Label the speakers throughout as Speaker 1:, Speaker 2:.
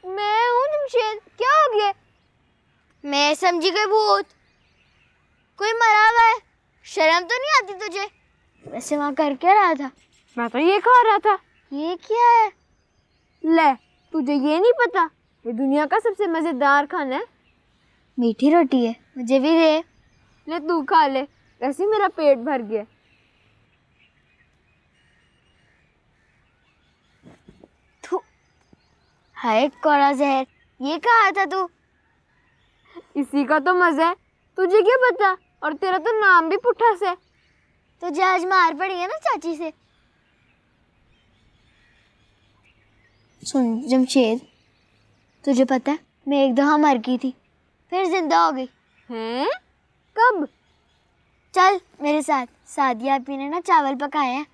Speaker 1: मैं हूँ जमशेद, क्या हो गया? मैं समझी गई भूत, कोई मरा हुआ है। शर्म तो नहीं आती तुझे? वैसे वहाँ कर क्या रहा था?
Speaker 2: मैं तो ये खा रहा था।
Speaker 1: ये क्या है?
Speaker 2: ले, तुझे ये नहीं पता, ये दुनिया का सबसे मजेदार खाना है।
Speaker 1: मीठी रोटी है, मुझे भी दे।
Speaker 2: ले तू खा ले, वैसे ही मेरा पेट भर गया।
Speaker 1: हाय कौड़ा जहर, ये कहा था तू?
Speaker 2: इसी का तो मजा है, तुझे क्या पता? और तेरा तो नाम भी पुट्ठा से।
Speaker 1: तुझे आज मार पड़ी है ना चाची से। सुन जमशेद, तुझे पता है मैं एक दफा मर गई थी, फिर जिंदा हो गई।
Speaker 2: हैं? कब?
Speaker 1: चल मेरे साथ, सादिया आपी ने ना चावल पकाए हैं,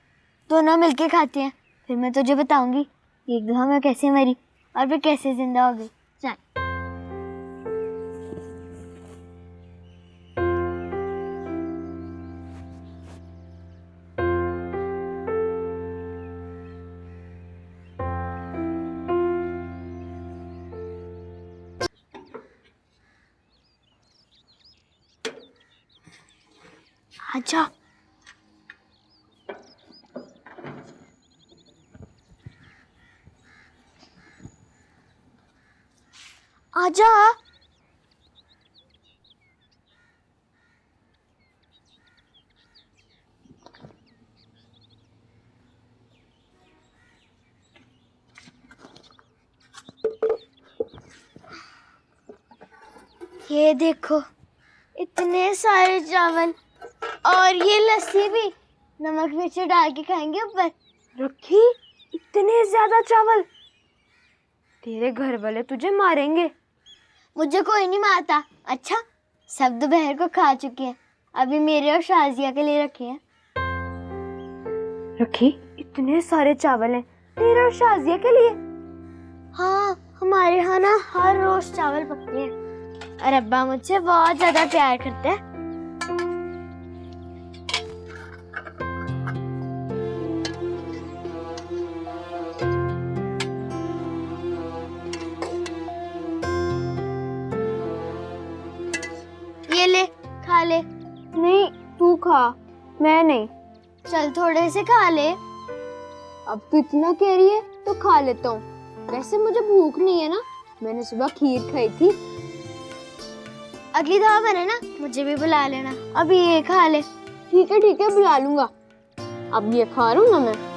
Speaker 1: दोनों मिलके खाते हैं, फिर मैं तुझे बताऊंगी एक दफा मैं कैसे मरी और फिर कैसे जिंदा हो गई। चल। आजा। आजा। ये देखो, इतने सारे चावल और ये लस्सी भी, नमक मिर्च डाल के खाएंगे ऊपर।
Speaker 2: रखी, इतने ज्यादा चावल? तेरे घर वाले तुझे मारेंगे।
Speaker 1: मुझे कोई नहीं मारता। अच्छा, सब दोपहर को खा चुके हैं, अभी मेरे और शाजिया के लिए रखे हैं।
Speaker 2: रखी, इतने सारे चावल हैं तेरा और शाजिया के लिए?
Speaker 1: हाँ, हमारे यहाँ ना हर रोज चावल पकते हैं और अब्बा मुझसे बहुत ज्यादा प्यार करते हैं। ये ले, खा ले।
Speaker 2: नहीं, तू खा, मैं नहीं।
Speaker 1: चल थोड़े से खा ले।
Speaker 2: अब तू इतना कह रही है तो खा लेता हूँ। वैसे मुझे भूख नहीं है ना, मैंने सुबह खीर खाई थी।
Speaker 1: अगली दफा बने ना मुझे भी बुला लेना। अभी ये खा ले।
Speaker 2: ठीक है बुला लूंगा। अब ये खा रहा हूँ ना मैं।